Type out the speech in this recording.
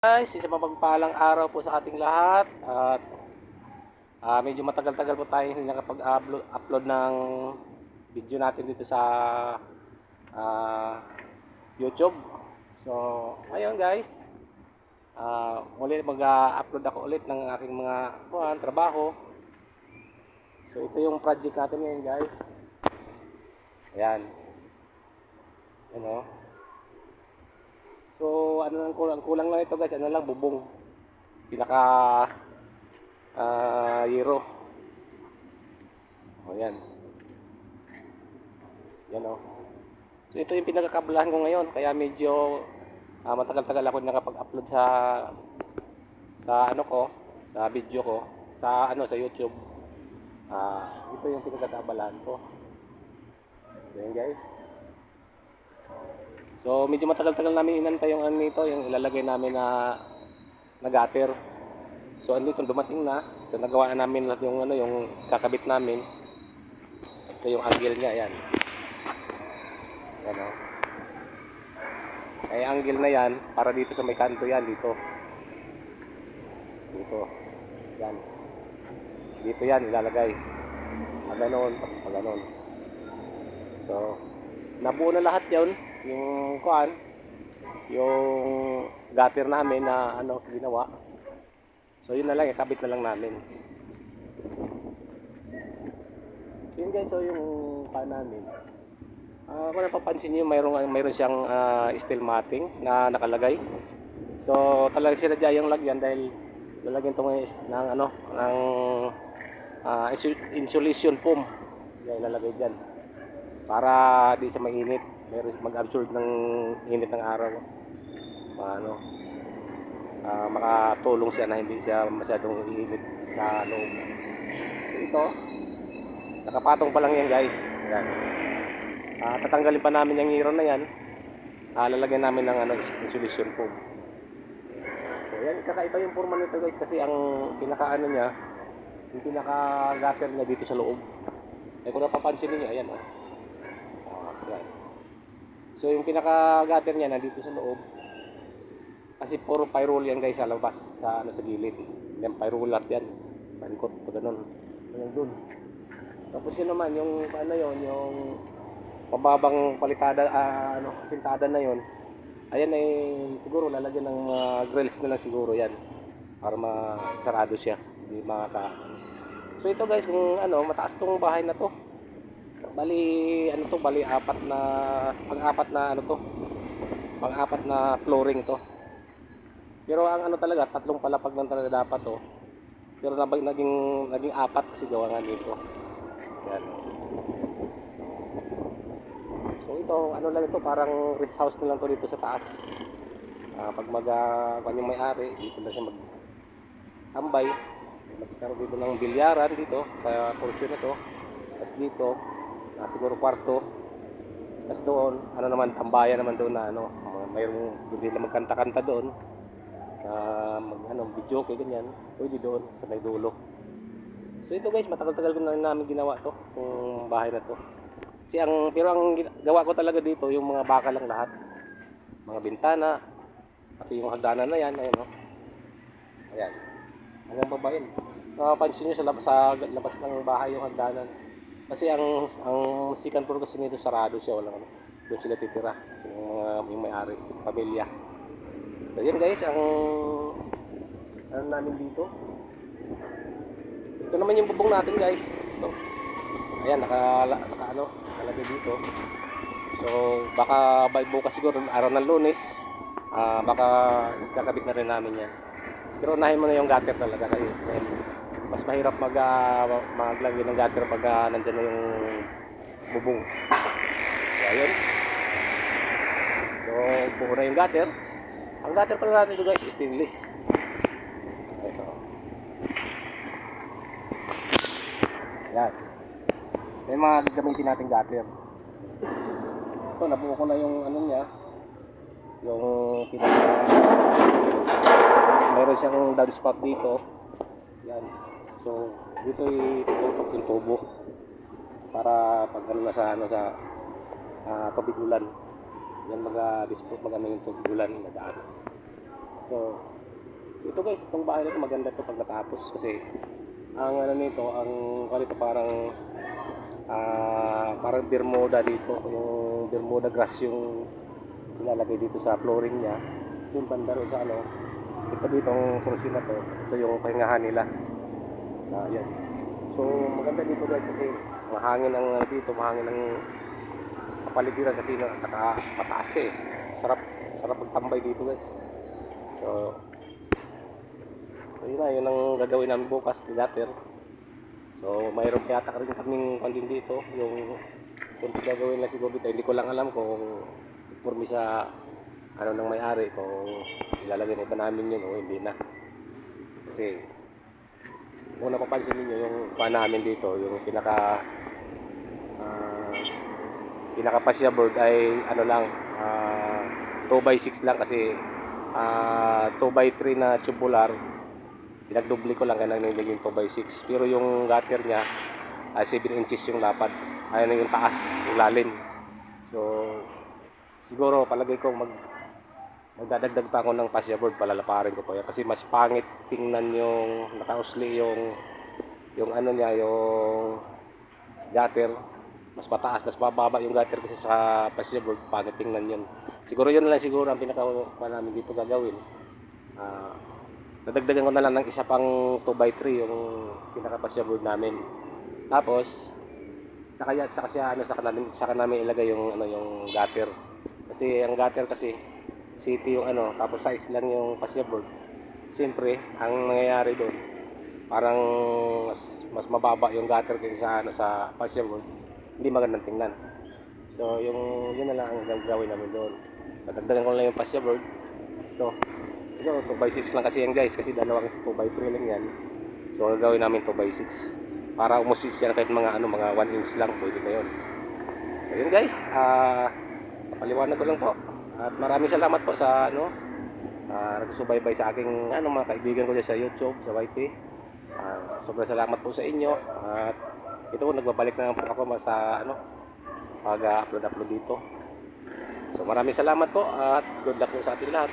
Guys, isa mapagpalang araw po sa ating lahat at medyo matagal-tagal po tayo hindi nakapag-upload ng video natin dito sa YouTube. So, ayun guys, muli mag-upload ako ulit ng aking mga trabaho. So, ito yung project natin ngayon guys. Ayan. Ano? So, ano lang kulang lang ito guys, ano lang bubong. Pinaka Euro. O yan. Yan o. So ito yung pinagkakabalahan ko ngayon. Kaya medyo matagal-tagal ako nakapag-upload sa ano ko, sa video ko, sa YouTube. Ito yung pinagkakabalahan ko. So yan guys. So medyo matagal-tagal namin inantay yung ano nito, yung ilalagay namin na gutter. So andito dumating na. So nagawa na namin lahat yung yung kakabit namin. Ito yung angle niya, ayan. Ayan o. Ay angle na yan para dito sa may kanto yan, dito. Dito. Yan. Dito yan ilalagay. Paganon, tapos paganon. So nabuo na lahat 'yon, yung yung gutter namin na ginawa. So yun na lang, ikabit na lang namin. Yun guys, so yung namin. Kung napapansin niyo, mayroon siyang steel matting na nakalagay. So talagang sinadya yung lagyan dahil lalagyan tong ng insulation foam. Yan ilalagay diyan. Para di sa mainit, mayroon mag-absorb ng init ng araw. Makatulong siya na hindi siya masyadong iinit sa loob. So ito, nakapatong pa lang yan guys. Ayan. Tatanggalin pa namin yung iron na yan. Lalagyan namin ng insulation foam. So yan, kakaiba yung forma nito guys kasi ang niya, yung pinaka-gutter niya dito sa loob. Kung napapansin niyo, ayan o. Ayan. So yung pinaka-gutter niya nandito sa loob. Kasi puro pyroll yan guys sa labas, sa gilid. Yan pyroll lahat yan. Panikot pa ganun. Yan dun. Tapos yun naman yung yung pababang palitada sintada na yun. Ayan ay siguro lalagyan ng grills na lang siguro yan para masarado siya, hindi makaka. So ito guys, kung mataas tong bahay na to. Bali apat na pang-apat na pang-apat na flooring to. Pero ang talaga, tatlong palapag lang talaga dapat to. Pero naging apat kasi gawa nga dito. Yan. So ito, lang ito, parang rest house na lang to dito sa taas. Pag yung may-ari, dito na siya mag-tambay. Magkaroon dito ng bilyaran dito sa portion na to. Tapos dito, siguro kwarto. Tapos doon, naman, tambayan naman doon na mayroong doon din magkanta-kanta doon. Video kay ganyan, pwede doon sa may dulo. So ito guys, matagal-tagal ko na namin ginawa to, yung bahay na to. Pero ang gawa ko talaga dito, yung mga baka lang lahat. Mga bintana, pati yung hagdanan na yan, ayan o. Ayan. Hanggang baba yun. Napansin nyo sa labas ng bahay yung hagdanan. Kasi ang second floor kasi nito sarado siya, walang doon sila titira. Yung may-ari, pamilya. So yun guys, ang namin dito. Ito naman yung bubong natin guys. Ito. Ayan, nakalagay dito. So baka bukas siguro araw ng Lunes, baka kakabit na rin namin yan. Pero unahin mo na yung gutter talaga kayo. Mas mahirap maglagay ng gutter pag nandyan na yung bubong. So ayun. So buo na yung gutter. Ang gutter pala natin ito guys, stainless. Ito. Yan. May mga gagamitin natin gutter. Ito, nabuo ko na yung niya. Yung meron siyang downspout dito. Yan. So, dito itutok yung tubo. Para pag na sa tubig ulan. Yan mag-dispute yung tubig ulan na daan. So ito guys, itong bahay na ito maganda to pag natapos kasi ang ano nito, ang kalito parang parang bermuda dito, yung bermuda grass yung ilalagay dito sa flooring niya. Yung banda rin sa ano, ito dito ang kursi na to, ito yung pahingahan nila. Yan. So maganda dito guys kasi mahangin ang dito, mahangin ang kapaligiran kasi mataas eh. Sarap magtambay dito guys. So yun na, yun ang gagawin namin bukas, gutter. So mayroon yata rin kaming pandin dito, yung kung gagawin na siguro dito, hindi ko lang alam kung informe sa ano nang may-ari kung ilalagay na iba namin yun o hindi na. Kasi kung napapansin niyo yung pa namin dito, yung pinaka pasya board ay ano lang, 2x6 lang kasi 2x3 na tubular, pinagdubli ko lang kaya naging 2x6. Pero yung gutter niya ay 7 inches yung lapad, ay yung taas, yung lalim. So siguro palagay ko magdadagdag pa ako ng pasya board, palalaparin ko pa yan kasi mas pangit tingnan yung nakausli yung ano niya, yung gutter. Mas mataas, mas bababa yung gutter kasi sa pasya board, pangit tingnan yun. Siguro yun lang siguro ang pinaka namin dito gagawin. Nadagdagan ko na lang ng isa pang 2x3 yung pinaka pasya board namin. Tapos saka namin ilagay yung ano, yung gutter. Kasi ang gutter kasi city yung ano, tapos size lang yung pasya board. Siyempre, ang nangyayari doon, parang mas mababa yung gutter kaysa ano sa pasya board. Hindi magandang tingnan. So, yun na lang ang gagawin namin doon. Dadagdagan ko lang yung pasya board. So, ito 2x6 lang kasi yan guys, kasi dalawang 2x3 lang yan. So, gagawin namin 2x6 para umusik siya kahit mga 1 inch lang, pwede na yun. So, yun guys, papaliwanag ko lang po. At maraming salamat po sa nagsusubaybay sa aking mga kaibigan ko dyan sa YouTube, sa YT. Sobrang salamat po sa inyo. At ito nagbabalik na po ako sa pag-upload dito. So maraming salamat po at good luck po sa ating lahat.